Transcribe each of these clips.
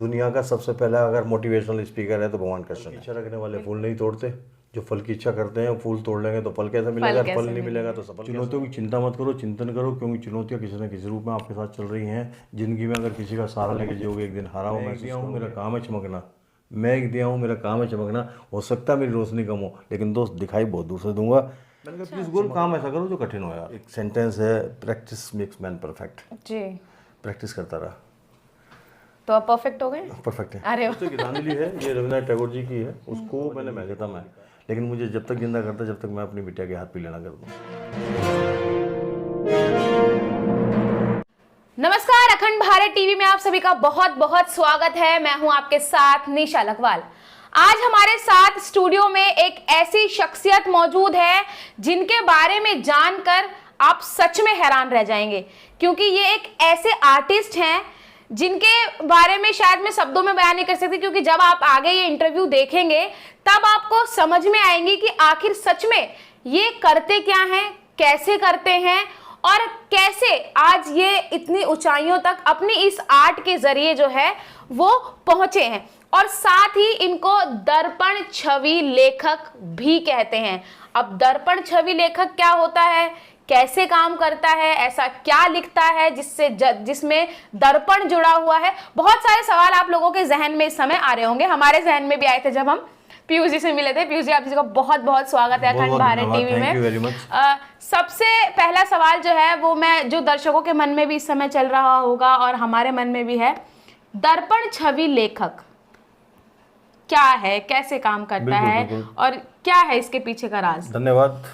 दुनिया का सबसे पहला अगर मोटिवेशनल स्पीकर है तो भगवान कृष्ण है। इच्छा रखने वाले फूल नहीं तोड़ते, जो फल की इच्छा करते हैं फूल तोड़ लेंगे तो फल कैसे मिलेगा, फल नहीं मिलेगा तो सफल। चुनौतियों की चिंता मत करो, चिंतन करो, क्योंकि चुनौतियां किसी न किसी रूप में आपके साथ चल रही हैं। जिंदगी में अगर किसी का सहारा लेके जियोगे एक दिन हारा हो। मैं दिया हूँ, मेरा काम है चमकना। मैं एक दिया हूँ, मेरा काम है चमकना। हो सकता है मेरी रोशनी कम हो, लेकिन दोस्त दिखाई बहुत दूर से दूंगा। मैंने कहा प्लीज गोल काम ऐसा करो जो कठिन हो यार। एक सेंटेंस है, प्रैक्टिस मेक्स मैन परफेक्ट। जी, प्रैक्टिस करता रहा तो आप परफेक्ट हो गए। परफेक्ट है। अरे वाह। तो गीतांजलि है, ये रविन्द्रनाथ टैगोर जी की है। उसको मैंने महकता मैं, लेकिन मुझे जब तक जिंदा करता जब तक मैं अपनी बिटिया के हाथ पी लेना कर दूं। नमस्कार, अखंड भारत टीवी में आप सभी का बहुत बहुत स्वागत है। मैं हूं आपके साथ निशा लखवाल। आज हमारे साथ स्टूडियो में एक ऐसी शख्सियत मौजूद है जिनके बारे में जानकर आप सच में हैरान रह जाएंगे, क्योंकि ये एक ऐसे आर्टिस्ट हैं जिनके बारे में शायद मैं शब्दों में बयान नहीं कर सकती, क्योंकि जब आप आगे ये इंटरव्यू देखेंगे तब आपको समझ में आएंगी कि आखिर सच में ये करते क्या हैं, कैसे करते हैं और कैसे आज ये इतनी ऊंचाइयों तक अपनी इस आर्ट के जरिए जो है वो पहुंचे हैं। और साथ ही इनको दर्पण छवि लेखक भी कहते हैं। अब दर्पण छवि लेखक क्या होता है, कैसे काम करता है, ऐसा क्या लिखता है जिसमें दर्पण जुड़ा हुआ है, बहुत सारे सवाल आप लोगों के जहन में इस समय आ रहे होंगे। हमारे जहन में भी आए थे जब हम पीयूष जी से मिले थे। पीयूष जी, आप जी का बहुत बहुत स्वागत है अखंड भारत टीवी में। सबसे पहला सवाल जो है वो मैं जो दर्शकों के मन में भी इस समय चल रहा होगा और हमारे मन में भी है, दर्पण छवि लेखक क्या है, कैसे काम करता है और क्या है इसके पीछे का राज। धन्यवाद,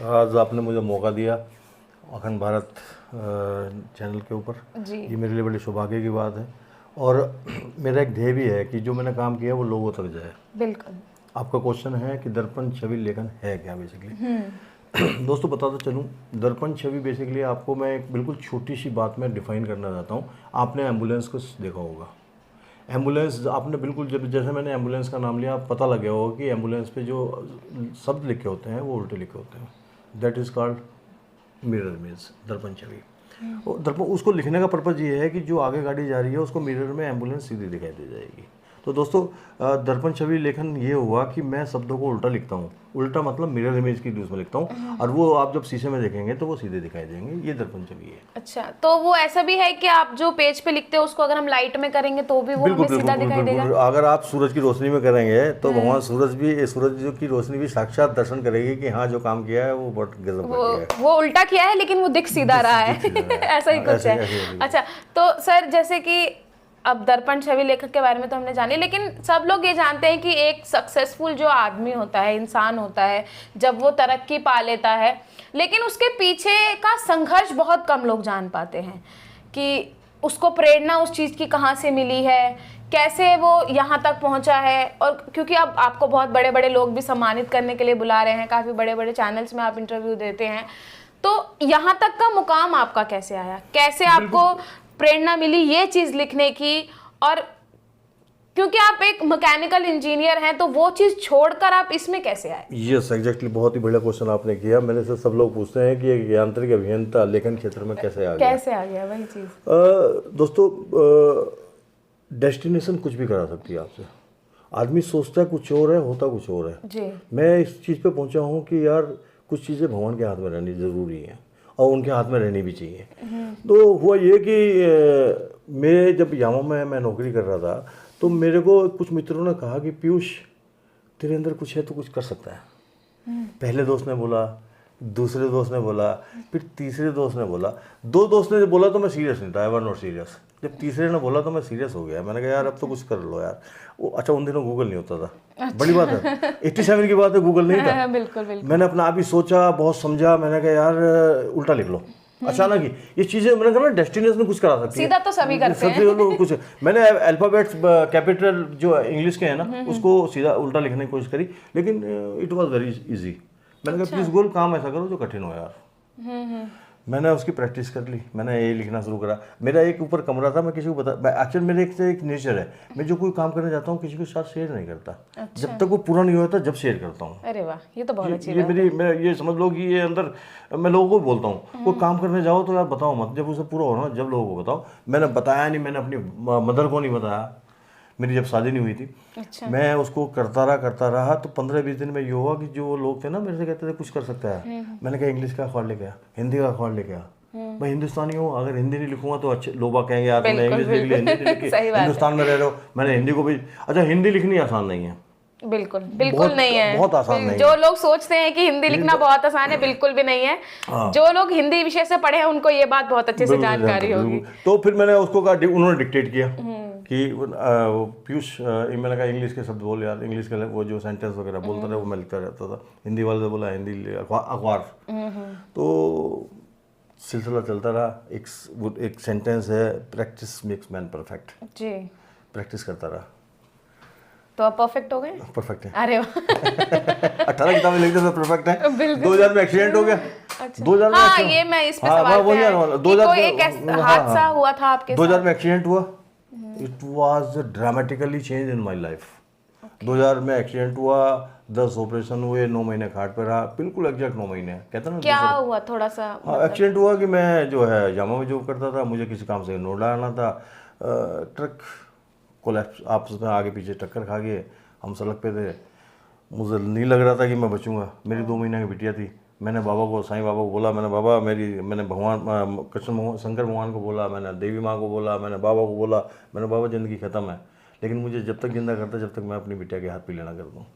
आज आपने मुझे मौका दिया अखंड भारत चैनल के ऊपर। ये मेरे लिए बड़ी सौभाग्य की बात है और मेरा एक ध्येय भी है कि जो मैंने काम किया वो लोगों तक जाए। बिल्कुल। आपका क्वेश्चन है कि दर्पण छवि लेखन है क्या बेसिकली। दोस्तों बताता चलूँ, दर्पण छवि बेसिकली आपको मैं एक बिल्कुल छोटी सी बात में डिफाइन करना चाहता हूँ। आपने एम्बुलेंस को देखा होगा। एम्बुलेंस आपने बिल्कुल जब जैसे मैंने एम्बुलेंस का नाम लिया, पता लग गया होगा कि एम्बुलेंस पे जो शब्द लिखे होते हैं वो उल्टे लिखे होते हैं। That is called mirror image, दर्पण छवि। और दर्पण उसको लिखने का पर्पज़ ये है कि जो आगे गाड़ी जा रही है उसको मिरर में एम्बुलेंस सीधी दिखाई दे जाएगी। तो दोस्तों दर्पण छवि लेखन ये हुआ कि मैं शब्दों को उल्टा लिखता हूँ। उल्टा मतलब मिरर इमेज की यूज में लिखता हूँ और वो आप जब शीशे में देखेंगे तो वो सीधे दिखाई देंगे। ये दर्पण छवि है। अच्छा, तो वो ऐसा भी है कि आप जो पेज पे लिखते हो उसको अगर हम लाइट में करेंगे तो भी वो हमें सीधा दिखाई देगा। अगर आप सूरज की रोशनी में करेंगे तो भगवान सूरज की रोशनी भी साक्षात दर्शन करेगी कि हाँ जो काम किया है वो बहुत गजब किया है। वो उल्टा किया है लेकिन वो दिख सीधा रहा है। ऐसा ही कुछ है। अच्छा, तो सर जैसे कि अब दर्पण छवि लेखक के बारे में तो हमने जाने, लेकिन सब लोग ये जानते हैं कि एक सक्सेसफुल जो आदमी होता है, इंसान होता है, जब वो तरक्की पा लेता है, लेकिन उसके पीछे का संघर्ष बहुत कम लोग जान पाते हैं कि उसको प्रेरणा उस चीज़ की कहाँ से मिली है, कैसे वो यहाँ तक पहुँचा है। और क्योंकि अब आपको बहुत बड़े बड़े लोग भी सम्मानित करने के लिए बुला रहे हैं, काफ़ी बड़े बड़े चैनल्स में आप इंटरव्यू देते हैं, तो यहाँ तक का मुकाम आपका कैसे आया, कैसे आपको प्रेरणा मिली ये चीज लिखने की। और क्योंकि आप एक मैकेनिकल इंजीनियर हैं तो वो चीज छोड़कर आप इसमें कैसे आए। यस एग्जैक्टली, बहुत ही बड़ा क्वेश्चन आपने किया। मेरे से सब लोग पूछते हैं कि एक यांत्रिक अभियंता लेखन क्षेत्र में कैसे आ गया। वही चीज। दोस्तों डेस्टिनेशन कुछ भी करा सकती है आपसे। आदमी सोचता है कुछ और है, होता कुछ और है जी। मैं इस चीज़ पे पहुंचा हूँ कि यार कुछ चीज़ें भगवान के हाथ में रहनी ज़रूरी है और उनके हाथ में रहनी भी चाहिए। तो हुआ ये कि मैं जब यामा में मैं नौकरी कर रहा था तो मेरे को कुछ मित्रों ने कहा कि पीयूष तेरे अंदर कुछ है तो कुछ कर सकता है। पहले दोस्त ने बोला, दूसरे दोस्त ने बोला, फिर तीसरे दोस्त ने बोला। दो दोस्त ने बोला तो मैं सीरियस नहीं था, आई वाज नॉट सीरियस। जब तीसरे ने बोला तो मैं सीरियस हो गया। मैंने कहा यार अब तो कुछ कर लो यार। वो अच्छा उन दिनों गूगल नहीं होता था। अच्छा। बड़ी बात है, 87 की बात है, गूगल नहीं था। बिल्कुल बिल्कुल। मैंने अपना आप ही सोचा, बहुत समझा। मैंने कहा यार उल्टा लिख लो। अचानक ही ये चीजें मैंने कहा डेस्टिनेशन कुछ करा सकती है। सीधा तो सभी करते हैं। सभी लोग कुछ मैंने अल्फाबेट्स कैपिटल जो इंग्लिश के हैं ना उसको सीधा उल्टा लिखने की कोशिश करी, लेकिन इट वाज वेरी इजी। मैंने कहा प्लीज गोल काम ऐसा करो जो कठिन हो यार। मैंने उसकी प्रैक्टिस कर ली। मैंने ये लिखना शुरू करा। मेरा एक ऊपर कमरा था, मैं किसी को बता, एक्चुअली मेरे एक नेचर है, मैं जो कोई काम करने जाता हूँ किसी के साथ शेयर नहीं करता। अच्छा। जब तक वो पूरा नहीं होता जब शेयर करता हूँ। अरे वाह, ये तो बहुत अच्छी बात है। मैं ये समझ लो कि ये अंदर मैं लोगों को बोलता हूँ कोई काम करने जाओ तो यार बताओ मत, जब उसे पूरा हो ना जब लोगों को बताओ। मैंने बताया नहीं, मैंने अपनी मदर को नहीं बताया, मेरी जब शादी नहीं हुई थी, अच्छा। मैं उसको करता रहा तो 15-20 दिन में ये हुआ कि जो लोग थे ना मेरे से कहते थे कुछ कर सकता है। मैंने कहा इंग्लिश का अखबार लेके आ, हिंदी का अखबार लेके आ। मैं हिंदुस्तानी हूँ, अगर हिंदी नहीं लिखूंगा तो अच्छे लोग कहेंगे यार तुमने इंग्लिश लिख ली, हिंदी नहीं लिखी, सही बात है। हिंदुस्तान में रह रहे हो। मैंने हिंदी को भी, अच्छा हिंदी लिखनी आसान नहीं है, बिल्कुल बिल्कुल नहीं है, बहुत आसान नहीं जो लोग सोचते हैं कि हिंदी लिखना बहुत आसान है, बिल्कुल भी नहीं है। जो लोग हिंदी विषय से पढ़े हैं उनको ये बात बहुत अच्छे से जानकारी होगी। तो फिर मैंने उसको कहा, उन्होंने डिक्टेट किया कि पीयूष, मैंने कहा इंग्लिश के शब्द बोल यार, इंग्लिश के वो जो सेंटेंस वगैरह बोलता रहा वो मैं लिखता रहता था। हिंदी वाले से बोला हिंदी अखबार। तो सिलसिला चलता रहा। एक सेंटेंस है, प्रैक्टिस मेक्स मैन परफेक्ट जी। प्रैक्टिस करता रहा तो आप परफेक्ट हो गए? परफेक्ट है। अरे वाह 18 किताबें लिखते थे परफेक्ट है। 2000 में एक्सीडेंट हो गया। अच्छा। 2000 में हाँ, ये मैं इस पे सवाल पे है कि 2000 कोई एक हादसा हुआ था आपके 2000 में एक्सीडेंट हुआ। It was dramatically change in my life. 2000 में एक्सीडेंट हुआ, 10 ऑपरेशन हुए, 9 महीने खाट पर रहा, बिल्कुल एग्जैक्ट 9 महीने। कहते ना क्या हुआ थोड़ा सा? हाँ, एक्सीडेंट हुआ कि मैं जो है जामा में जॉब करता था, मुझे किसी काम से नोएडा आना था। ट्रक कोलैप्स, आपस में आगे पीछे टक्कर खा गए, हम सड़क पे थे। मुझे नहीं लग रहा था कि मैं बचूंगा। मेरी 2 महीने की बिटिया थी। मैंने बाबा को, साईं बाबा को बोला, मैंने बाबा मैंने भगवान कृष्ण शंकर भगवान को बोला, मैंने देवी माँ को बोला, मैंने बाबा को बोला, मैंने बाबा ज़िंदगी ख़त्म है, लेकिन मुझे जब तक जिंदा करता जब तक मैं अपनी बिटिया के हाथ पे लेना कर दूँ।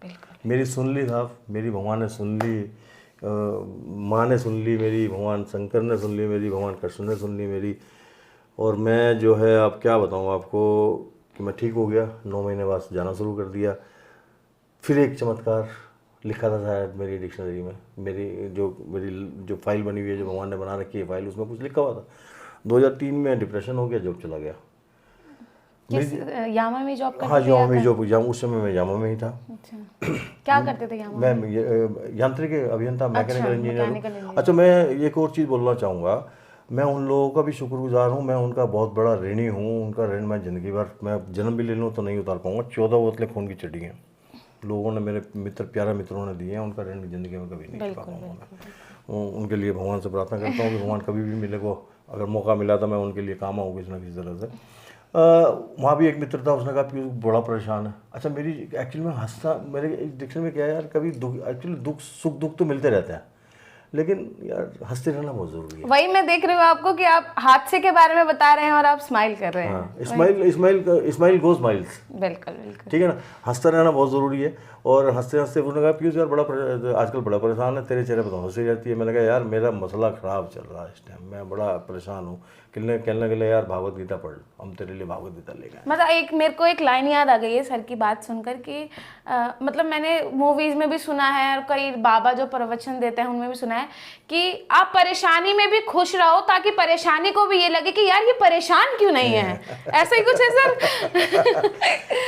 मेरी सुन ली साहब, मेरी भगवान ने सुन ली, माँ ने सुन ली मेरी, भगवान शंकर ने सुन ली मेरी, भगवान कृष्ण ने सुन ली मेरी। और मैं जो है अब क्या बताऊँ आपको कि मैं ठीक हो गया। 9 महीने बाद जाना शुरू कर दिया। फिर एक चमत्कार लिखा था शायद मेरी डिक्शनरी में, मेरी जो फाइल बनी हुई है, जो भगवान ने बना रखी है फाइल, उसमें कुछ लिखा हुआ था। 2003 में डिप्रेशन हो गया, जॉब चला गया। यामा में जॉब करते थे? हाँ, यामा में जॉब, उस समय मैं यामा में ही था। अच्छा, क्या करते थे यामा में? मैं यांत्रिक अभियंता, मैकेनिकल इंजीनियर हूँ। इंजीनियर। अच्छा, मैं एक और चीज़ बोलना चाहूँगा, मैं उन लोगों का भी शुक्रगुजार हूँ, मैं उनका बहुत बड़ा ऋणी हूँ। उनका ऋण मैं ज़िंदगी भर, मैं जन्म भी ले लूँ तो नहीं उतार पाऊँगा। 14 बोतलें खून की चढ़ी हैं लोगों ने, मेरे मित्र, प्यारे मित्रों ने दिए हैं। उनका ऋण ज़िंदगी में कभी नहीं चुका पाऊँगा मैं। उनके लिए भगवान से प्रार्थना करता हूँ कि भगवान कभी भी मिले को, अगर मौका मिला तो मैं उनके लिए काम आऊँ किसी न किसी तरह से। वहाँ भी एक मित्र था, उसने कहा कि बड़ा परेशान है। अच्छा, मेरी एक्चुअली में हंसता, मेरे डिक्शन में क्या है यार, कभी दुख, एक्चुअली दुख सुख दुख तो मिलते रहते हैं, लेकिन यार हंसते रहना बहुत जरूरी है। वही मैं देख रही हूँ आपको कि आप हादसे के बारे में बता रहे हैं और आप स्माइल कर रहे हैं। हाँ, स्माइल गो स्माइल्स। बिल्कुल बिल्कुल, ठीक है ना, हंसता रहना बहुत ज़रूरी है। और हंसते हंसते उन्होंने कहा पीयूष यार आजकल बड़ा परेशान है, तेरे चेहरे पर तो हंसी रहती है। मैंने कहा यार मेरा मसला ख़राब चल रहा है इस टाइम, मैं बड़ा परेशान हूँ। कहने लगे यार भागवत गीता पढ़, हम तेरे लिए भागवत गीता ले गए। मतलब मेरे को एक लाइन याद आ गई है सर की बात सुनकर कि मतलब मैंने मूवीज में भी सुना है और कई बाबा जो प्रवचन देते हैं उनमें भी सुना है कि आप परेशानी में भी खुश रहो, ताकि परेशानी को भी ये लगे कि यार ये परेशान क्यों नहीं है। ऐसा ही कुछ है सर?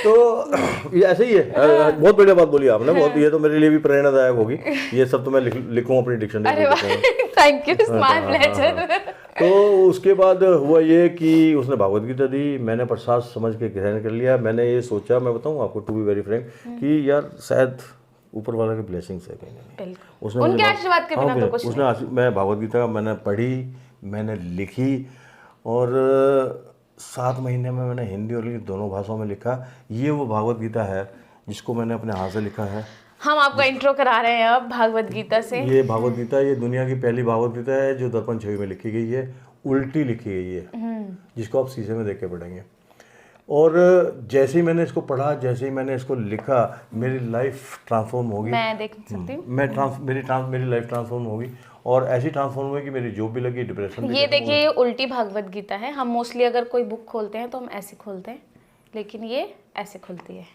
तो ये ऐसे ही है। बहुत बढ़िया बात बोली आपने, बहुत। ये तो मेरे लिए भी प्रेरणादायक होगी। ये सब तो मैं लिखूँ अपनी डिक्शनरी में। Thank you, my pleasure. तो उसके बाद हुआ ये कि उसने भागवत गीता दी, मैंने प्रसाद समझ के ग्रहण कर लिया। मैंने ये सोचा, मैं बताऊँ आपको टू बी वेरी फ्रैंक, कि यार शायद ऊपर वाला के ब्लेसिंग्स है कहीं। उसने उनके आशीर्वाद के बिना तो कुछ नहीं। मैं भागवत गीता मैंने पढ़ी, मैंने लिखी, और 7 महीने में मैंने हिंदी और इंग्लिश दोनों भाषाओं में लिखा। ये वो भागवत गीता है जिसको मैंने अपने हाथ से लिखा है। हम आपका इंट्रो करा रहे हैं अब भागवत गीता से। ये भागवत गीता, ये दुनिया की पहली भागवत गीता है जो दर्पण छवि में लिखी गई है, उल्टी लिखी गई है, जिसको आप शीशे में देख के पढ़ेंगे। और जैसे ही मैंने इसको पढ़ा, जैसे ही मैंने इसको लिखा, मेरी लाइफ ट्रांसफॉर्म होगी। मैं देख सकती हूँ, मेरी लाइफ ट्रांसफॉर्म होगी, और ऐसी ट्रांसफॉर्म हुई कि मेरी जॉब भी लगी, डिप्रेशन भी। ये देखिए, ये उल्टी भागवत गीता है। हम मोस्टली अगर कोई बुक खोलते हैं तो हम ऐसे खोलते हैं, लेकिन ये ऐसे खुलती है।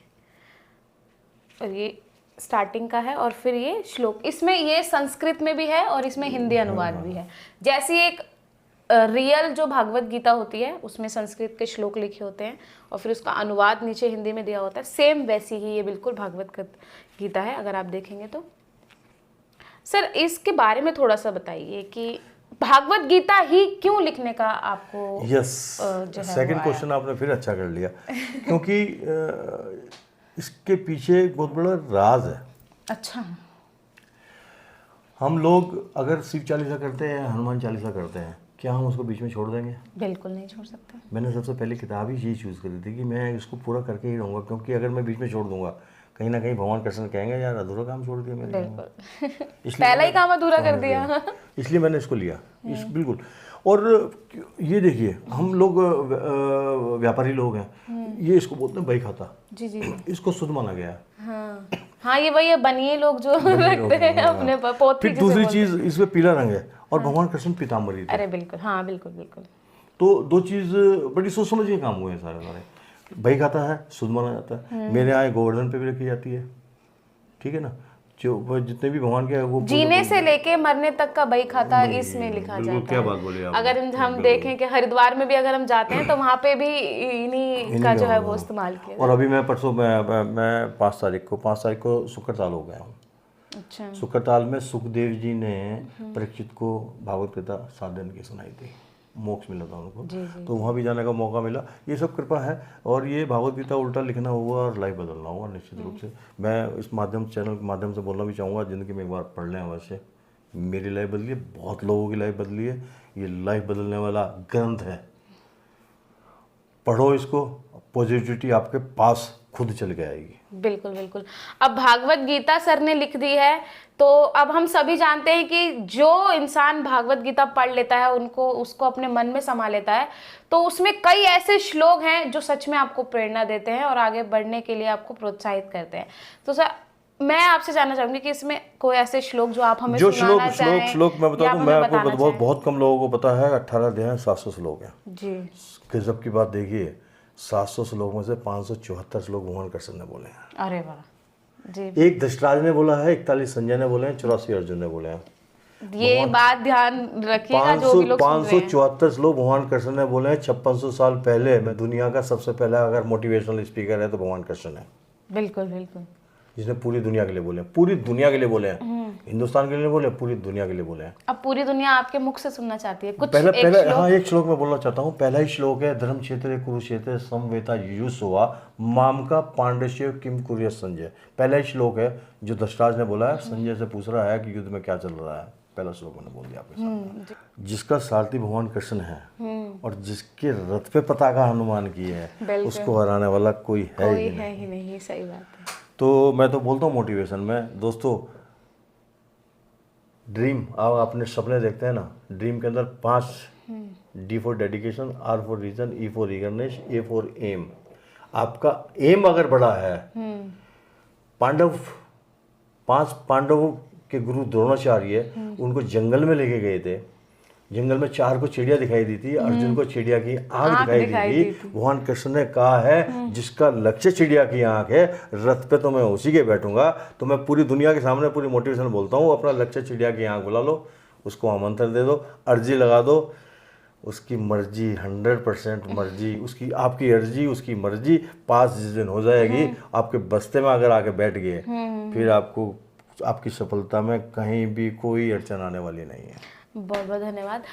और ये स्टार्टिंग का है, और फिर ये श्लोक, इसमें ये संस्कृत में भी है और इसमें हिंदी अनुवाद भी है। जैसी एक रियल जो भागवत गीता होती है उसमें संस्कृत के श्लोक लिखे होते हैं और फिर उसका अनुवाद नीचे हिंदी में दिया होता है, सेम वैसी ही ये बिल्कुल भागवत गीता है अगर आप देखेंगे तो। सर, इसके बारे में थोड़ा सा बताइए कि भागवत गीता ही क्यों लिखने का आपको सेकंड क्वेश्चन आपने फिर अच्छा कर लिया, क्योंकि इसके पीछे एक बहुत बड़ा राज है। अच्छा। हम लोग अगर शिव चालीसा करते हैं, हनुमान चालीसा करते हैं, क्या हम उसको बीच में छोड़ देंगे? बिल्कुल नहीं छोड़ सकते। मैंने सबसे पहले किताब ही यही चूज़ करी थी कि मैं इसको पूरा करके ही रहूँगा, क्योंकि अगर मैं बीच में छोड़ दूंगा कहीं ना कहीं भगवान कृष्ण कहेंगे यार अधूरा काम छोड़ दिया मैंने। बिल्कुल पहला ही काम अधूरा कर दिया। इसलिए मैंने इसको लिया इस बिल्कुल। और ये देखिए हम लोग व्यापारी लोग हैं, ये इसको बोलते हैं बही खाता। जी जी। इसको शुद्ध माना गया है। हाँ हाँ, ये वही बनिए लोग जो रखते हैं अपने पोथी। फिर दूसरी चीज इसमें पीला रंग है और भगवान कृष्ण पीताम्बरी थे। अरे बिल्कुल, हाँ बिल्कुल बिल्कुल। तो दो चीज बड़ी सोच समझ के काम हुए हैं सारे। बही खाता है, शुद्ध माना जाता है। मेरे यहाँ गोवर्धन पे भी रखी जाती है, ठीक है ना। जो जितने भी भगवान के वो जीने से लेके मरने तक का बही खाता इसमें लिखा जाता है। क्या बात बोली आप। अगर हम देखें कि हरिद्वार में भी अगर हम जाते हैं तो वहाँ पे भी इन्हीं का जो है वो इस्तेमाल किया। और अभी मैं परसों मैं 5 तारीख को शुक्रताल हो गया हूँ। अच्छा। शुक्रताल में सुखदेव जी ने परीक्षित को भागवत गीता 7 दिन की सुनाई थी, मोक्ष मिला था उनको। जी जी। तो वहाँ भी जाने का मौका मिला। ये सब कृपा है। और ये भागवत गीता उल्टा लिखना हुआ और लाइफ बदलना हुआ निश्चित रूप से। मैं इस चैनल के माध्यम से बोलना भी चाहूँगा, जिंदगी में एक बार पढ़ लें अवश्य। मेरी लाइफ बदली है, बहुत लोगों की लाइफ बदली है। ये लाइफ बदलने वाला ग्रंथ है, पढ़ो इसको, पॉजिटिविटी आपके पास खुद चल के आएगी। बिल्कुल बिल्कुल। अब भागवत गीता सर ने लिख दी है, तो अब हम सभी जानते हैं कि जो इंसान भागवत गीता पढ़ लेता है उसको अपने मन में समा लेता है, तो उसमें कई ऐसे श्लोक हैं जो सच में आपको प्रेरणा देते हैं और आगे बढ़ने के लिए आपको प्रोत्साहित करते हैं। तो सर मैं आपसे जानना चाहूंगी कि इसमें कोई ऐसे श्लोक जो आप हमें सुनाना चाहें। श्लोक मैं बता दूं, मैं आपको बहुत कम लोगों को पता है। 18 अध्याय 700 श्लोक हैं जी। गजब की बात देखिए, 700 श्लोक में से 574 श्लोक भगवान कृष्ण ने बोले हैं। अरे वाह जी। एक धृतराज ने बोला है, 41 संजय ने बोले हैं, 84 अर्जुन ने बोले हैं। ये बात ध्यान रखिएगा जो भी लोग सुन रहे हैं। 574 श्लोक भगवान कृष्ण ने बोले हैं। 5600 साल पहले मैं दुनिया का सबसे पहला अगर मोटिवेशनल स्पीकर है तो भगवान कृष्ण है। बिल्कुल बिल्कुल। जिसने पूरी दुनिया के लिए बोले हैं, पूरी दुनिया के लिए बोले हैं, हिंदुस्तान के लिए बोले, पूरी दुनिया के लिए बोले हैं। अब पूरी दुनिया आपके मुख से सुनना चाहती है कुछ पहले हाँ एक श्लोक मैं बोलना चाहता हूँ। पहला ही श्लोक है, धर्म क्षेत्र कुरुक्षेत्र समवेता युयुस्सुवा मामका पांडश्य किम कुर्य संजय। पहला ही श्लोक है जो धृतराज ने बोला है। संजय से पूछ रहा है कि युद्ध में क्या चल रहा है। पहला श्लोक मैंने बोल दिया आपके सामने। जिसका सारथी भगवान कृष्ण है और जिसके रथ पे पताका हनुमान की है, उसको हराने वाला कोई है ही नहीं। सही बात है। तो मैं तो बोलता हूँ मोटिवेशन में, दोस्तों ड्रीम, आप अपने सपने देखते हैं ना, ड्रीम के अंदर 5 D for dedication, R for reason, E for eagerness, A for aim. आपका एम अगर बड़ा है, 5 पांडवों के गुरु द्रोणाचार्य उनको जंगल में लेके गए थे। जंगल में 4 को चिड़िया दिखाई दी थी, अर्जुन को चिड़िया की आंख दिखाई दी थी। भगवान कृष्ण ने कहा है जिसका लक्ष्य चिड़िया की आंख है, रथ पे तो मैं उसी के बैठूंगा। तो मैं पूरी दुनिया के सामने पूरी मोटिवेशन बोलता हूँ, अपना लक्ष्य चिड़िया की आंख बुला लो, उसको आमंत्रण दे दो, अर्जी लगा दो, उसकी मर्जी 100% मर्जी, उसकी आपकी अर्जी उसकी मर्जी पास जिस दिन हो जाएगी, आपके बस्ते में अगर आके बैठ गए, फिर आपको आपकी सफलता में कहीं भी कोई अड़चन आने वाली नहीं है। बहुत बहुत धन्यवाद।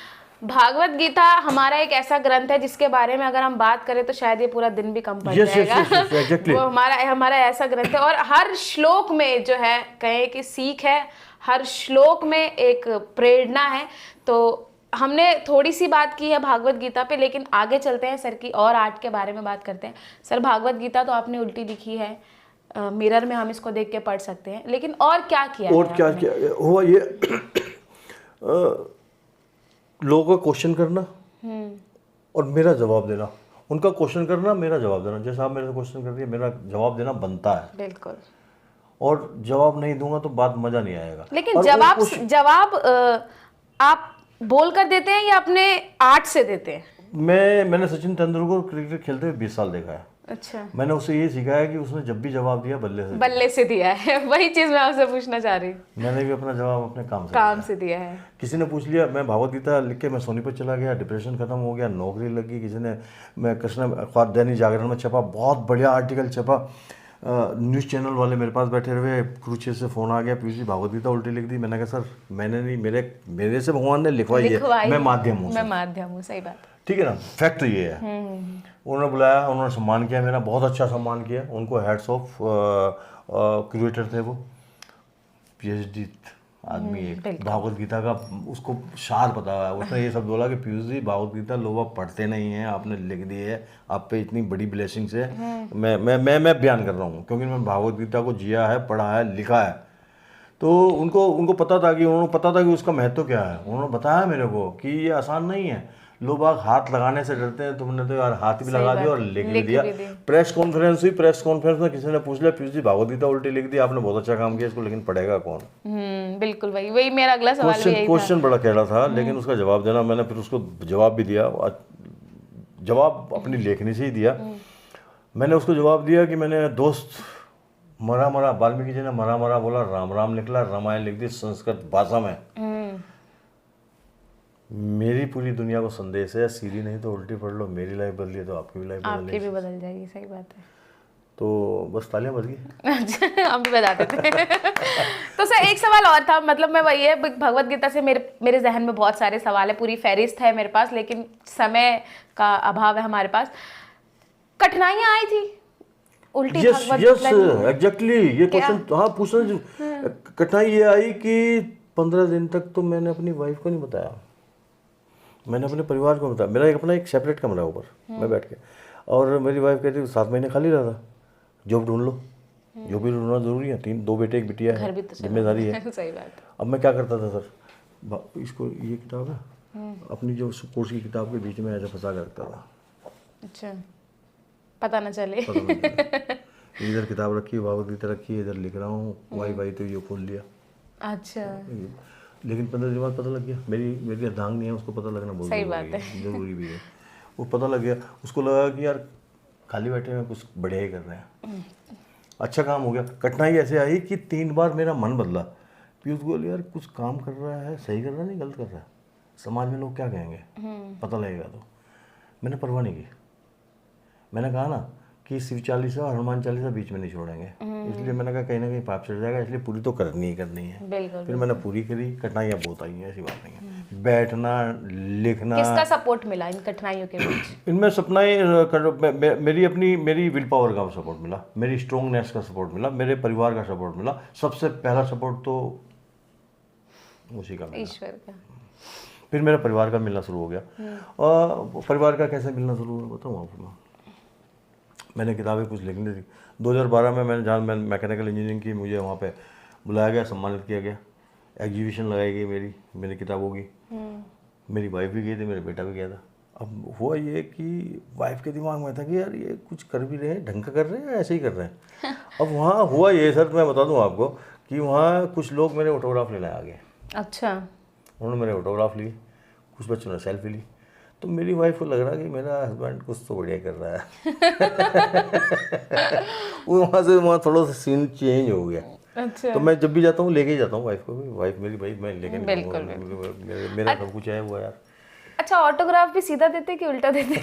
भागवत गीता हमारा एक ऐसा ग्रंथ है जिसके बारे में अगर हम बात करें तो शायद ये पूरा दिन भी कम पड़ जाएगा। exactly. वो हमारा ऐसा ग्रंथ है और हर श्लोक में जो है कहें कि सीख है, हर श्लोक में एक प्रेरणा है। तो हमने थोड़ी सी बात की है भागवत गीता पे, लेकिन आगे चलते हैं सर की और आर्ट के बारे में बात करते हैं। सर भागवत गीता तो आपने उल्टी लिखी है, मिरर में हम इसको देख के पढ़ सकते हैं, लेकिन और क्या किया और क्या हुआ, ये लोगों का क्वेश्चन करना और मेरा जवाब देना, उनका क्वेश्चन करना, मेरा जवाब देना। जैसे आप मेरे से क्वेश्चन कर रही है, मेरा जवाब देना बनता है। बिल्कुल। और जवाब नहीं दूंगा तो बात मजा नहीं आएगा। लेकिन जवाब आप बोल कर देते हैं या अपने आर्ट से देते हैं? मैंने सचिन तेंदुलकर क्रिकेट खेलते हुए 20 साल देखा है। अच्छा। मैंने उससे ये सीखा है कि उसने जब भी जवाब दिया बल्ले से दिया है। वही चीज मैं आपसे पूछना चाह रही हूँ। मैंने भी अपना जवाब अपने काम से दिया है। किसी ने पूछ लिया, मैं भागवत गीता लिख के मैं सोनीपत चला गया, डिप्रेशन खत्म हो गया, नौकरी लगी। किसी ने, मैं कृष्ण अखबार दैनिक जागरण में छपा, बहुत बढ़िया आर्टिकल छपा, न्यूज़ चैनल वाले मेरे पास बैठे हुए, कुरुक्षेत्र से फ़ोन आ गया, पीयूष जी भागवत गीता उल्टी लिख दी। मैंने कहा सर मैंने नहीं, मेरे से भगवान ने लिखवाई है, मैं माध्यम हूँ। सही बात, ठीक है ना, फैक्ट ये है। उन्होंने बुलाया, उन्होंने सम्मान किया मेरा, बहुत अच्छा सम्मान किया उनको। हेड्स ऑफ क्रिएटर थे वो, PhD आदमी एक भागवत गीता का उसको सार पता है। उसने ये सब बोला कि पीयूष जी भागवत गीता लोग आप पढ़ते नहीं हैं, आपने लिख दी है, आप पे इतनी बड़ी ब्लेसिंग्स है। मैं बयान कर रहा हूँ क्योंकि मैं भागवत गीता को जिया है, पढ़ा है, लिखा है। तो उनको पता था कि उन्होंने पता था कि उसका महत्व क्या है। उन्होंने बताया मेरे को कि ये आसान नहीं है, लोग बाग हाथ लगाने से डरते हैं, तुमने तो यार हाथ भी लगा दिया और लिख भी दिया। प्रेस कॉन्फ्रेंस हुई, प्रेस कॉन्फ्रेंस में किसी ने पूछ लिया पीयूष जी भागवत गीता उल्टी लिख दी आपने, बहुत अच्छा काम किया इसको, लेकिन पढ़ेगा कौन? बिल्कुल वही मेरा अगला सवाल भी यही था। क्वेश्चन बड़ा कैड़ा था, लेकिन उसका जवाब देना, मैंने फिर उसको जवाब भी दिया, जवाब अपनी लेखनी से ही दिया। मैंने उसको जवाब दिया कि मैंने दोस्त मरा वाल्मीकि जी ने मरा बोला, राम राम निकला, रामायण लिख दी संस्कृत भाषा में। मेरी पूरी दुनिया को संदेश है, सीधी नहीं तो उल्टी पढ़ लो, मेरी लाइफ बदली है तो आपकी भी लाइफ आपकी भी बदल जाएगी। सही बात है। तो बस तालियां बज गई। अच्छा, हम भी बताते थे। तो सर एक सवाल और था, मतलब मैं वही है, भगवत गीता से मेरे जहन में बहुत सारे सवाल है, पूरी फहरिस्त है मेरे पास, लेकिन समय का अभाव है हमारे पास। कठिनाइयां आई थी उल्टी भगवत गीता? एग्जैक्टली ये क्वेश्चन हाँ पूछना। कठिनाई ये आई कि 15 दिन तक तो मैंने अपनी वाइफ को नहीं बताया, मैंने अपने परिवार को बताया। मेरा अपना एक सेपरेट कमरा है ऊपर, मैं बैठ के, और मेरी वाइफ कहती है 7 महीने खाली रहा था, जॉब ढूंढ लो, जो भी ढूंढना जरूरी है, 2 बेटे 1 बिटिया है, जिम्मेदारी है। सही बात। अब मैं क्या करता था सर, इसको ये किताब है अपनी जो कोर्स की किताब के बीच में ऐसे फंसा कर रखता था। अच्छा, पता न चले। इधर किताब रखी, भागवत गीता रखी, इधर लिख रहा हूँ, वाई तो ये खोल लिया। अच्छा, लेकिन 15 दिन बाद पता लग गया, मेरी अर्धांगिनी है, उसको पता लगना बहुत जरूरी भी है। वो पता लग गया, उसको लगा कि यार खाली बैठे हैं कुछ बढ़िया ही कर रहे हैं, अच्छा काम हो गया। कठिनाई ऐसे आई कि 3 बार मेरा मन बदला। पीयूष बोल यार कुछ काम कर रहा है, सही कर रहा है नहीं गलत कर रहा है, समाज में लोग क्या कहेंगे, पता लगेगा। तो मैंने परवाह नहीं की, मैंने कहा ना कि शिव चालीसा और हनुमान चालीसा बीच में नहीं छोड़ेंगे, इसलिए मैंने कहा कहीं ना कहीं पाप चढ़ जाएगा, इसलिए पूरी तो करनी है। फिर मैंने पूरी करी। कठिनाइयाँ बहुत आई हैं, ऐसी बात नहीं है। बैठना, लिखना। किसका सपोर्ट मिला इन कठिनाइयों के बीच? इनमें मेरी विल पावर का सपोर्ट मिला, मेरी स्ट्रोंगनेस का सपोर्ट मिला, मेरे परिवार का सपोर्ट मिला। सबसे पहला सपोर्ट तो उसी का मिला, ईश्वर का। फिर मेरा परिवार का मिलना शुरू हो गया। और परिवार का कैसे मिलना शुरू हुआ बताऊँ आपको। मैंने किताबें कुछ लिखनी थी। 2012 में मैंने मैकेनिकल इंजीनियरिंग की, मुझे वहाँ पे बुलाया गया, सम्मानित किया गया, एग्जीबिशन लगाई गई मेरी किताबों की। मेरी वाइफ भी गई थी, मेरा बेटा भी गया था। अब हुआ ये कि वाइफ के दिमाग में था कि यार ये कुछ कर भी रहे हैं, ढंग का कर रहे हैं, ऐसे ही कर रहे हैं। अब वहाँ हुआ ये सर, मैं बता दूँ आपको कि वहाँ कुछ लोग मेरे ऑटोग्राफ लेने आ गए। अच्छा। उन्होंने मेरे ऑटोग्राफ लिए, कुछ बच्चों ने सेल्फी ली। तो मेरी वाइफ को लग रहा कि मेरा हस्बैंड कुछ तो बढ़िया कर रहा है। वहाँ थोड़ा सा सीन चेंज हो गया। अच्छा। तो मैं जब भी जाता हूँ लेके ही जाता हूँ वाइफ को भी, वाइफ मेरी भाई मैं लेके मेरा सब कुछ है हुआ यार। अच्छा, ऑटोग्राफ भी सीधा देते कि उल्टा देते?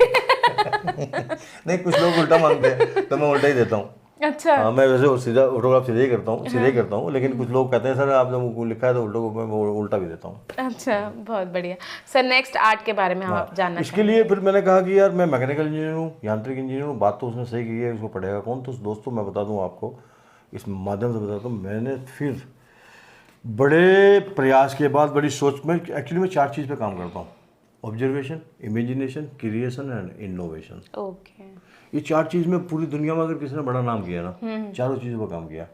नहीं, कुछ लोग उल्टा मांगते हैं तो मैं उल्टा ही देता हूँ। अच्छा। हाँ, मैं वैसे सीधा ऑटोग्राफ सीधे ही करता हूँ, लेकिन कुछ लोग कहते हैं सर आपने लिखा है तो उल्टा, मैं उल्टा भी देता हूँ। अच्छा, बहुत बढ़िया सर। नेक्स्ट आर्ट के बारे में हम जानना इसके लिए फिर मैंने कहा कि यार मैं मैकेनिकल इंजीनियर हूँ, यांत्रिक इंजीनियर हूँ। बात तो उसने सही की है, उसको पढ़ेगा कौन। तो दोस्तों मैं बता दूँ आपको, इस माध्यम से बताता हूँ, मैंने फिर बड़े प्रयास के बाद, बड़ी सोच में, एक्चुअली मैं 4 चीज़ पे काम करता हूँ: observation, imagination, creation and innovation. Okay. ये 4 चीज़ में पूरी दुनिया में अगर किसी ने बड़ा नाम किया ना, चारों चीज़ों पर काम किया,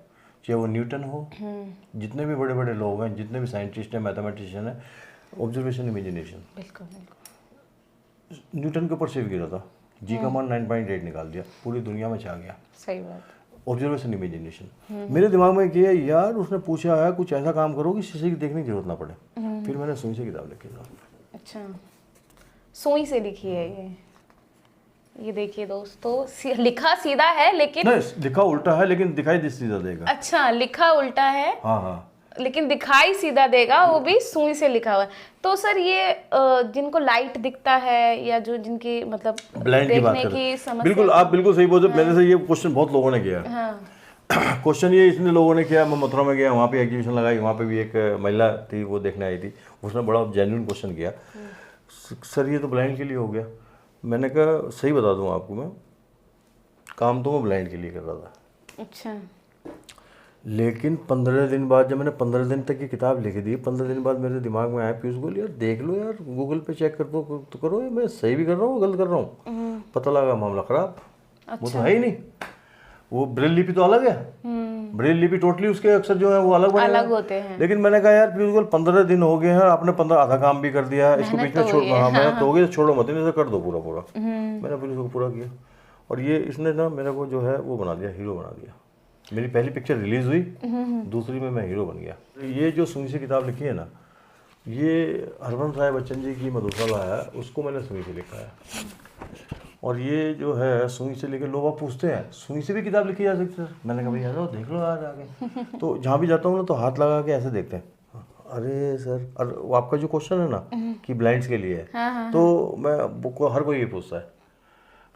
चाहे वो न्यूटन हो, जितने भी बड़े बड़े लोग हैं, जितने भी साइंटिस्ट हैं, मैथमेटिशियन हैं, ऑब्जर्वेशन, इमेजिनेशन। बिल्कुल। न्यूटन के ऊपर सिर्फ गिरा था, जी का मान 9.8 निकाल दिया, पूरी दुनिया में छा गया। सही बात। Observation, imagination. मेरे दिमाग में किया यार, उसने पूछा है कुछ ऐसा काम करो कि शीशे की देखने की जरूरत ना पड़े। फिर मैंने सुई से किताब लिखी। अच्छा, सुई से लिखी है ये देखिए दोस्तों, लिखा सीधा है लेकिन नहीं, लिखा उल्टा है लेकिन दिखाई सीधा देगा। अच्छा, लिखा उल्टा है, हाँ, लेकिन दिखाई सीधा देगा, वो भी सुई से लिखा हुआ है। तो सर ये जिनको लाइट दिखता है या जो जिनकी मतलब ब्लाइंड की बात की समस्या, बिल्कुल आप बिल्कुल सही बोल रहे। मेरे से ये क्वेश्चन बहुत लोगों ने किया। क्वेश्चन ये इसने लोगों ने किया, मैं मथुरा में गया, वहाँ पे एग्जीबिशन लगाई, वहाँ पे भी एक महिला थी, वो देखने आई थी, उसने बड़ा जेन्युइन क्वेश्चन किया, सर ये तो ब्लाइंड के लिए हो गया। मैंने कहा सही बता दूँ आपको, मैं काम तो मैं ब्लाइंड के लिए कर रहा था। अच्छा। लेकिन 15 दिन बाद जब मैंने 15 दिन तक की किताब लिख दी, 15 दिन बाद मेरे दिमाग में आया पीयूष गोयल यार देख लो यार, गूगल पे चेक कर दो तो करो मैं सही भी कर रहा हूँ गलत कर रहा हूँ। पता लगा मामला खराब। वो तो है ही नहीं, वो ब्रेल लिपि तो अलग है, ब्रेल लिपि टोटली उसके अक्षर जो है वो अलग होते हैं। लेकिन मैंने कहा यार पीयूष गोयल 15 दिन हो गए हैं, आपने 15 आधा काम भी कर दिया, इसको बीच में छोड़, हाँ मेहनत हो गई, छोड़ो मत, इसे कर दो पूरा। मैंने फिर उसको पूरा किया और ये इसने ना मेरे को जो है वो बना दिया, हीरो बना दिया। मेरी पहली पिक्चर रिलीज हुई, दूसरी में मैं हीरो बन गया। ये जो सुई से किताब लिखी है ना, ये हरवंश राय बच्चन जी की मधुशाला है, उसको मैंने सुई से लिखा है। और ये जो है सुई से लेकर लोग पूछते हैं सुई से भी किताब लिखी जा सकती है। मैंने कहा भैया देख लो यार आगे। तो जहाँ भी जाता हूँ ना तो हाथ लगा के ऐसे देखते हैं, अरे सर, और वो आपका जो क्वेश्चन है ना कि ब्लाइंड्स के लिए है, तो मैं हर कोई ये पूछता है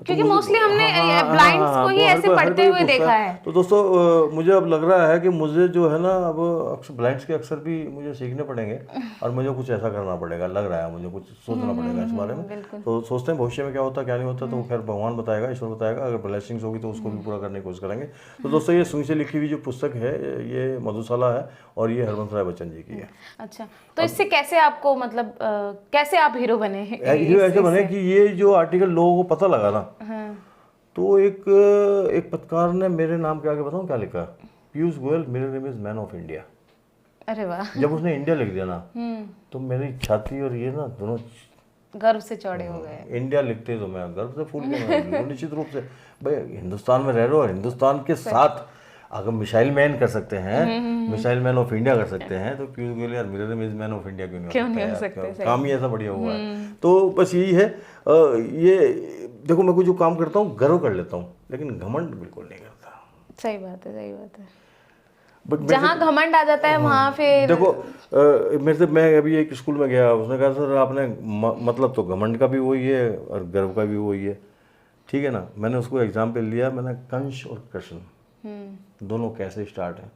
क्योंकि मोस्टली हमने ब्लाइंड्स को ही ऐसे पढ़ते हुए देखा है। तो दोस्तों मुझे अब लग रहा है कि मुझे जो है ना अब ब्लाइंड्स के अक्षर भी मुझे सीखने पड़ेंगे और मुझे कुछ ऐसा करना पड़ेगा, लग रहा है मुझे कुछ सोचना पड़ेगा इस बारे में। तो सोचते हैं भविष्य में क्या होता क्या नहीं होता, तो खैर भगवान बताएगा, ईश्वर बताएगा। अगर ब्लेसिंग्स होगी तो उसको भी पूरा करने की कोशिश करेंगे। तो दोस्तों ये सुई से लिखी हुई जो पुस्तक है ये मधुशाला है और ये हरवंश राय बच्चन जी की है। अच्छा, तो इससे कैसे आपको मतलब कैसे आप हीरो बने? हीरो ऐसे बने कि ये जो आर्टिकल लोगों को पता लगा ना, तो एक पत्रकार ने मेरे नाम के आगे बताऊं क्या लिखा, पीयूष गोयल मेरे name is man of India. अरे वाह। जब उसने इंडिया लिख दिया ना तो मेरी छाती और ये ना दोनों गर्व से चौड़े हो गए। इंडिया लिखते तो मैं गर्व से फूल गया। निश्चित रूप से भाई हिंदुस्तान में रह रहे हो, हिंदुस्तान के साथ अगर मिसाइल मैन कर सकते हैं, मिसाइल मैन ऑफ इंडिया कर सकते हैं, तो पीयूष गोयल यार मेरे name is man of India क्यों नहीं हो सकते? काम ही ऐसा बढ़िया हुआ है। तो बस यही है। ये देखो मैं कोई जो काम करता हूँ गर्व कर लेता हूँ, लेकिन घमंड बिल्कुल नहीं करता। सही बात है, सही बात है। जहाँ घमंड आ जाता है वहाँ फिर देखो मेरे से, मैं अभी एक स्कूल में गया, उसने कहा सर आपने मतलब तो घमंड का भी वही है और गर्व का भी वही है, ठीक है ना। मैंने उसको एग्जाम्पल लिया, मैंने कंस और कृष्ण दोनों कैसे स्टार्ट है।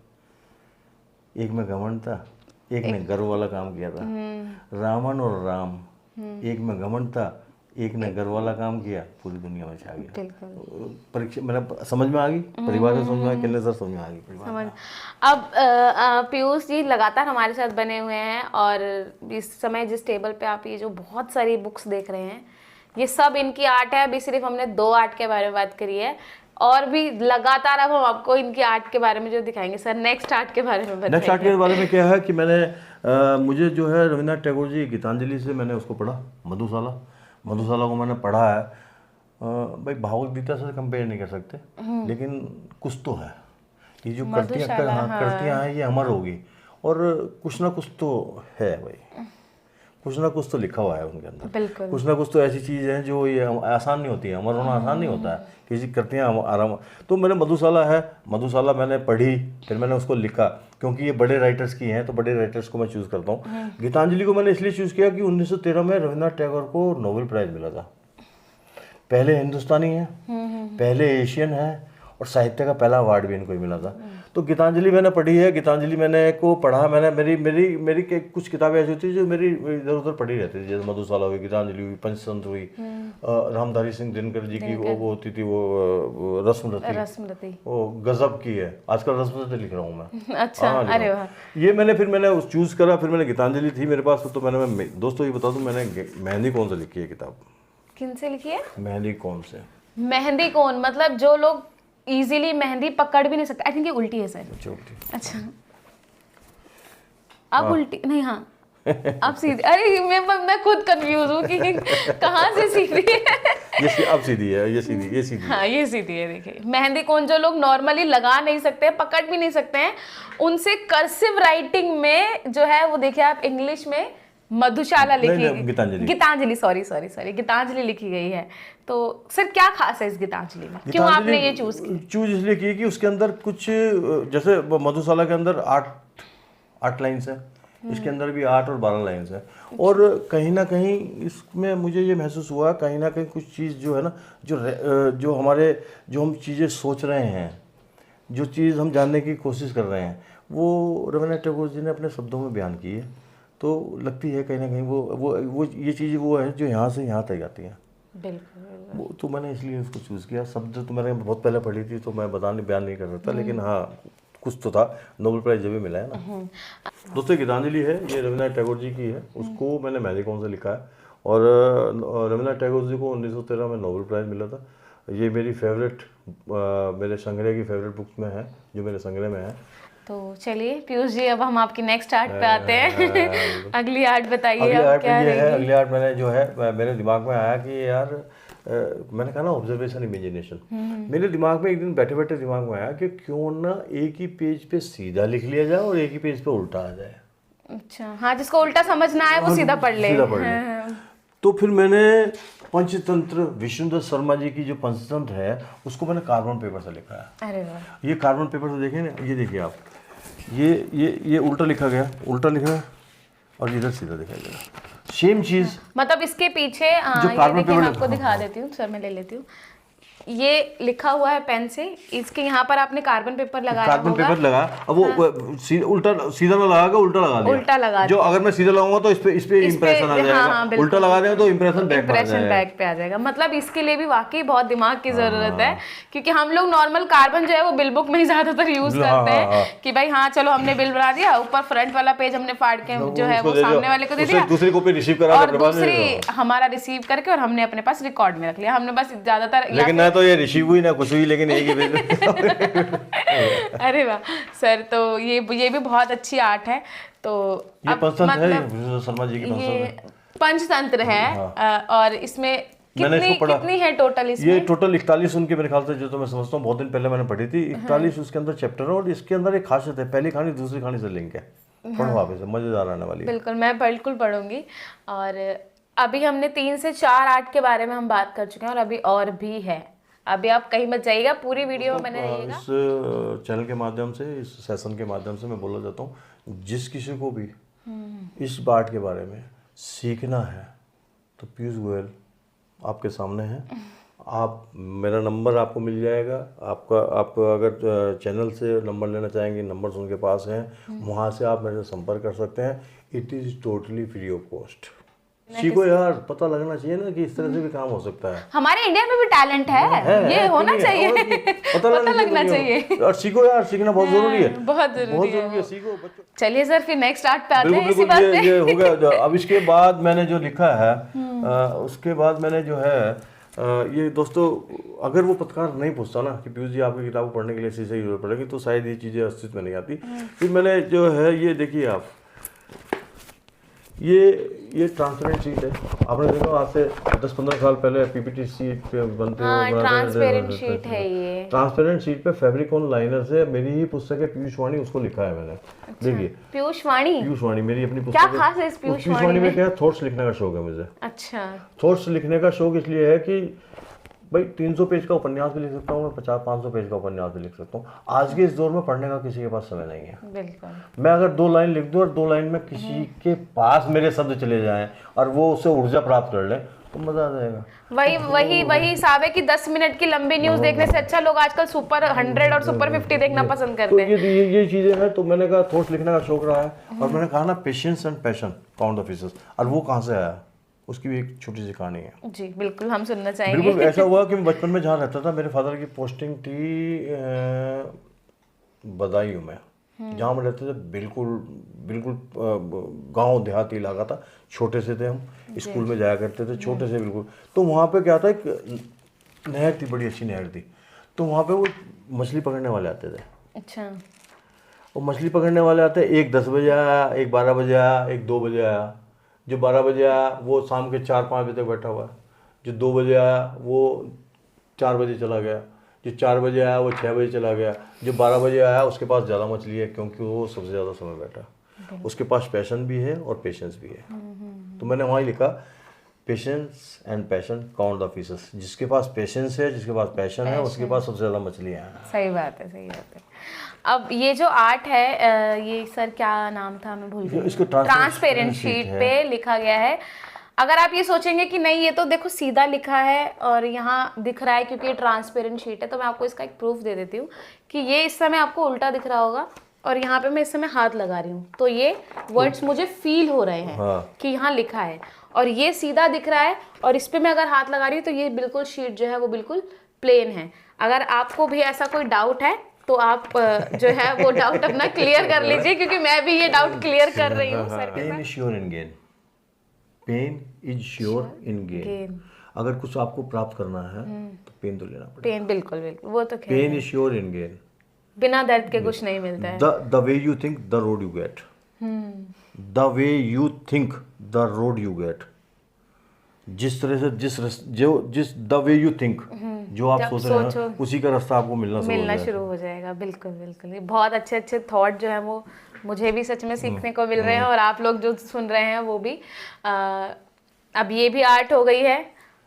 एक में घमंड था, एक ने गर्व वाला काम किया था। रावण और राम, एक में घमंड था, एक ने गर्व वाला काम किया, पूरी दुनिया में छा गया। परीक्षा मैंने समझ में आ गई, परिवार से समझ में आ गई, किन्ने सर समझ में आ गई। अब पीयूष जी लगातार हमारे साथ बने हुए हैं और इस समय जिस टेबल पे आप ये जो बहुत सारी बुक्स देख रहे हैं ये सब इनकी आर्ट है। अभी सिर्फ हमने 2 आर्ट के बारे में बात करी है और भी लगातार अब हम आपको इनकी आर्ट के बारे में जो दिखाएंगे। सर नेक्स्ट आर्ट के बारे में बताइए। नेक्स्ट आर्ट के बारे में क्या है कि मैंने मुझे जो है रविन्द्रनाथ टैगोर जी गीतांजलि से मैंने उसको पढ़ा, मधुशाला को मैंने पढ़ा है। भाई भागवत गीता से कंपेयर नहीं कर सकते, लेकिन कुछ तो है। ये जो कृतियाँ हैं ये अमर होगी और कुछ ना कुछ तो है भाई, कुछ ना कुछ तो लिखा हुआ है उनके अंदर। कुछ ना कुछ तो ऐसी चीज़ है जो ये आसान नहीं होती है, अमर होना आसान नहीं होता है। किसी कृतियाँ आराम, तो मेरे मधुशाला है, मधुशाला मैंने पढ़ी, फिर मैंने उसको लिखा, क्योंकि ये बड़े राइटर्स की हैं तो बड़े राइटर्स को मैं चूज़ करता हूँ। गीतांजलि को मैंने इसलिए चूज़ किया कि 1913 में रविन्द्रनाथ टैगोर को नोबेल प्राइज़ मिला था। पहले हिंदुस्तानी है, पहले एशियन है और साहित्य का पहला अवार्ड भी इनको ही मिला था। तो गीतांजलि मैंने पढ़ी है, गीतांजलि मैंने को पढ़ा। मैंने मेरी कुछ किताबें ऐसी होती जो मेरी इधर उधर पढ़ी रहती थी, जैसे मधुशाला हुई, गीतांजलि हुई, पंचतंत्र हुई, रामधारी सिंह दिनकर जी की वो होती थी वो रस्मरती, वो गजब की है। आजकल रस्मरती लिख रहा हूँ मैं। अच्छा, अरे वाह। ये मैंने उस चूज करा, फिर मैंने गीतांजलि थी मेरे पास, तो मैंने दोस्तों ये बता दूं मैंने मेहंदी कौन से लिखी है किताब। किन से लिखी है? मेहंदी कौन से। मेहंदी कौन मतलब जो लोग इजीली मेहंदी पकड़ भी नहीं सकते। आई थिंक ये उल्टी है सर। अच्छा अब उल्टी नहीं, हाँ अब सीधी। अरे मैं खुद कंफ्यूज हूँ कि कहाँ से सीधी है। ये अब सीधी है, ये सीधी। हाँ ये सीधी है। देखिए मेहंदी कौन जो लोग नॉर्मली लगा नहीं सकते, पकड़ भी नहीं सकते हैं, उनसे कर्सिव राइटिंग में जो है वो देखिए आप इंग्लिश में मधुशाला लिखी, गीतांजलि गीतांजलि लिखी गई है। तो सर क्या खास है इस गीतांजलि में, क्यों आपने ये चूज इसलिए की कि उसके अंदर कुछ, जैसे मधुशाला के अंदर 8 लाइन्स है, इसके अंदर भी 8 और 12 लाइन्स है। और कहीं ना कहीं इसमें मुझे ये महसूस हुआ कहीं ना कहीं कुछ चीज़ जो है ना, जो हम चीज़ें सोच रहे हैं, जो चीज़ हम जानने की कोशिश कर रहे हैं, वो रविन्द्रनाथ टैगोर जी ने अपने शब्दों में बयान की है। तो लगती है कहीं ना कहीं वो ये चीज़ वो है जो यहाँ से यहाँ तक आती है। बिल्कुल। वो तो मैंने इसलिए उसको चूज़ किया। शब्द तो मैंने बहुत पहले पढ़ी थी तो मैं बयान नहीं कर सकता, लेकिन हाँ कुछ तो था, नोबेल प्राइज जब भी मिला है ना। दोस्तों गीतांजलि है, ये रविन्द्रनाथ टैगोर जी की है, उसको मैंने मैजिकॉन से लिखा है। और रविन्द्रनाथ टैगोर जी को 1913 में नोबेल प्राइज मिला था। ये मेरी फेवरेट, मेरे संग्रह की फेवरेट बुक्स में है, जो मेरे संग्रह में है। तो चलिए पीयूष जी, अब हम आपकी नेक्स्ट आर्ट पे आते हैं। अगली आर्ट बताइए, अगली अब आर्ट क्या ये है, रहेगी? अगली आर्ट मैंने जो है मेरे दिमाग में आया कि यार मैंने कहा ना ऑब्जर्वेशन इमेजिनेशन, मेरे दिमाग में एक दिन बैठे बैठे दिमाग में आया कि क्यों ना एक ही पेज पे सीधा लिख लिया जाए और एक ही पेज पे उल्टा आ जाए। अच्छा, हाँ, जिसको उल्टा समझना है वो सीधा पढ़ ले। सीधा पढ़ ले। तो फिर मैंने पंचतंत्र, विष्णुदत्त शर्मा जी की जो पंचतंत्र है उसको मैंने कार्बन पेपर से लिखा है। अरे वाह, ये कार्बन पेपर से देखें ना, ये देखिए आप, ये उल्टा लिखा गया, उल्टा लिखा है और इधर सीधा लिखा गया, सेम चीज। मतलब इसके पीछे जो ये कार्बन देखिए, पेपर मैं आपको दिखा देती हूँ सर, मैं ले लेती हूँ। ये लिखा हुआ है पेन से, इसके यहाँ पर आपने कार्बन पेपर लगाया कार्बन होगा। पेपर लगा, अब वो उल्टा सीधा ना लगा के उल्टा लगा दिया। उल्टा लगा जो अगर मैं सीधा लगाऊंगा तो इस पे इंप्रेशन आ जाएगा, हाँ, बिल्कुल। उल्टा लगा देंगे तो इंप्रेशन बैक पे आ जाएगा। मतलब इसके लिए भी वाकई बहुत दिमाग की जरूरत है, क्योंकि हम लोग नॉर्मल कार्बन जो है वो बिल बुक में ही ज्यादातर यूज करते हैं कि भाई हाँ चलो हमने बिल बना दिया, ऊपर फ्रंट वाला पेज हमने फाड़ के जो है वो सामने वाले को दे दिया, दूसरी कॉपी रिसीव करा और दूसरी हमारा रिसीव करके और हमने अपने पास रिकॉर्ड में रख लिया। हमने बस ज्यादातर, लेकिन ना तो ये रिसीव हुई ना कुछ हुई, लेकिन एक ही पेज। अरे वाह सर, तो ये भी बहुत अच्छी आर्ट है। तो ये अब पंचतंत्र है, मतलब विष्णुदत्त शर्मा जी की ये पंचतंत्र पंचतंत्र है। और इसमें मैंने इसको पढ़ा। कितनी है टोटल इसमें? ये टोटल 41 उनके मेरे ख्याल से, जो तो मैं समझता हूँ बहुत दिन पहले मैंने पढ़ी थी, 41 उसके अंदर चैप्टर है। और इसके अंदर एक खासियत है, पहली कहानी दूसरी कहानी से लिंक है। पढ़ो वापस, मजेदार आने वाली है। बिल्कुल, मैं बिल्कुल पढ़ूंगी। और अभी हमने 3 से 4 आर्ट के बारे में हम बात कर चुके हैं, और अभी और भी है। अभी आप कहीं मत जाइएगा, पूरी वीडियो में बने रहिएगा। इस चैनल के माध्यम से, इस सेशन के माध्यम से मैं बोलना चाहता हूँ, जिस किसी को भी इस बात के बारे में सीखना है तो पीयूष गोयल आपके सामने है। आप, मेरा नंबर आपको मिल जाएगा। आप अगर चैनल से नंबर लेना चाहेंगे, नंबर्स उनके पास हैं, वहाँ से आप मेरे से संपर्क कर सकते हैं। It is totally free of cost. सीखो यार, पता लगना चाहिए ना कि इस तरह से भी काम हो सकता है। हमारे इंडिया में भी टैलेंट है, ये होना चाहिए, पता लगना चाहिए। और सीखो यार, सीखना बहुत जरूरी है, बहुत जरूरी है। सीखो बच्चों। चलिए सर, फिर नेक्स्ट आर्ट पे आते हैं। इसी बिल्कुल, बात पे ये हो गया। अब इसके बाद मैंने जो लिखा है, उसके बाद मैंने जो है, ये दोस्तों, अगर वो पत्रकार नहीं पूछता ना कि पीयूष जी आपकी किताब पढ़ने के लिए इसी से जरूरत पड़ेगी, तो शायद ये चीज़ें अस्तित्व में नहीं आती। फिर मैंने जो है, ये देखिए आप, ये ट्रांसपेरेंट शीट है। आपने देखा आज से 10-15 साल पहले पीपीटी शीट पे बनते हाँ, ट्रांसपेरेंट शीट है ये। ट्रांसपेरेंट शीट पे फैब्रिकॉन लाइनर से, मेरी ही पुस्तक है पीयूष वाणी, उसको लिखा है मैंने। देखिए, पीयूष वाणी, पीयूष वाणी मेरी अपनी पुस्तक क्या है। खास है इस पीयूष वाणी वाणी में? में क्या, थॉट्स लिखने का शौक है मुझे। अच्छा, थॉट्स लिखने का शौक इसलिए है कि भाई 300 पेज का उपन्यास भी लिख सकता हूँ मैं, 50-500 पेज का उपन्यास भी लिख सकता हूँ। आज के इस दौर में पढ़ने का किसी के पास समय नहीं है। बिल्कुल। मैं अगर 2 लाइन लिख दूँ और 2 लाइन में किसी के पास मेरे शब्द चले जाएं और वो उससे ऊर्जा प्राप्त कर ले, तो मजा आ जाएगा। वही हिसाब है कि 10 मिनट की लंबी न्यूज देखने से अच्छा लोग आजकल सुपर 100 और सुपर 50 देखना पसंद करते हैं। तो ये चीजें हैं। तो मैंने कहा थॉट्स लिखने का शौक रहा है, और मैंने कहा ना patience and passion count the fishes, और वो कहाँ से आया, उसकी भी एक छोटी सी कहानी है। जी बिल्कुल, हम सुनना चाहेंगे। बिल्कुल, ऐसा हुआ कि मैं बचपन में जहाँ रहता था, मेरे फादर की पोस्टिंग थी बदायूं में, जहाँ हम रहते थे। बिल्कुल गांव देहाती इलाका था, छोटे से थे हम, स्कूल में जाया करते थे, छोटे से बिल्कुल। तो वहाँ पे क्या था, एक नहर थी, बड़ी अच्छी नहर थी। तो वहाँ पे वो मछली पकड़ने वाले आते थे। अच्छा। वो मछली पकड़ने वाले आते, एक 10 बजे आया, एक 12 बजे आया, एक 2 बजे आया। जो 12 बजे आया वो शाम के 4-5 बजे तक बैठा हुआ है। जो 2 बजे आया वो 4 बजे चला गया। जो 4 बजे आया वो 6 बजे चला गया। जो 12 बजे आया उसके पास ज़्यादा मछली है, क्योंकि वो सबसे ज़्यादा समय बैठा। उसके पास पैशन भी है और पेशेंस भी है। तो मैंने वहाँ ही लिखा, patience and passion count the fishes. जिसके पास पेशेंस है, जिसके पास पैशन है, उसके पास सबसे ज़्यादा मछलियाँ हैं। सही बात है, सही बात है। अब ये जो आर्ट है, ये सर क्या नाम था, मैं भूल गई। इसको ट्रांसपेरेंट शीट पे लिखा गया है। अगर आप ये सोचेंगे कि नहीं ये तो देखो सीधा लिखा है और यहाँ दिख रहा है क्योंकि ये ट्रांसपेरेंट शीट है, तो मैं आपको इसका एक प्रूफ दे देती हूँ कि ये इस समय आपको उल्टा दिख रहा होगा, और यहाँ पे मैं इस समय हाथ लगा रही हूँ, तो ये वर्ड्स मुझे फील हो रहे हैं। हाँ। कि यहाँ लिखा है, और ये सीधा दिख रहा है, और इस पे मैं अगर हाथ लगा रही हूँ तो ये बिल्कुल शीट जो है वो बिल्कुल प्लेन है। अगर आपको भी ऐसा कोई डाउट है तो आप जो है वो डाउट अपना क्लियर कर लीजिए, क्योंकि मैं भी ये डाउट क्लियर कर रही हूँ सर के पेन साथ। Is sure in gain, pain is sure in gain. Gain, अगर कुछ आपको प्राप्त करना है तो पेन तो लेना पड़ेगा। पेन, बिल्कुल बिल्कुल, वो तो pain is sure in gain. बिना दर्द के कुछ नहीं मिलता है। The way you think the road you get, the way you think the road you get. जिस तरह से जिस द वे यू थिंक, जो आप सोच रहे हैं उसी का रास्ता आपको मिलना शुरू हो जाएगा। बिल्कुल बिल्कुल, ये बहुत अच्छे अच्छे थॉट जो है वो मुझे भी सच में सीखने को मिल रहे हैं, और आप लोग जो सुन रहे हैं वो भी। अब ये भी आर्ट हो गई है।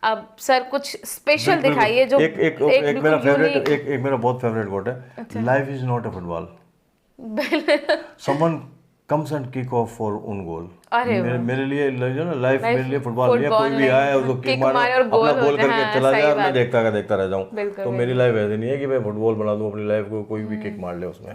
अब सर कुछ स्पेशल दिखाइए जो एक मेरा फेवरेट, एक मेरा बहुत फेवरेट कोट है, life is not a football, someone comes and kick off for own goal. मेरे लिए जो ना लाइफ मेरे लिए फुटबॉल नहीं है, कोई भी आए उसको किक मारो, अपना गोल करके चला जाए और मैं देखता रह जाऊं। तो मेरी लाइफ ऐसी नहीं है कि मैं फुटबॉल बना दूं अपनी लाइफ को, कोई भी किक मार ले उसमें।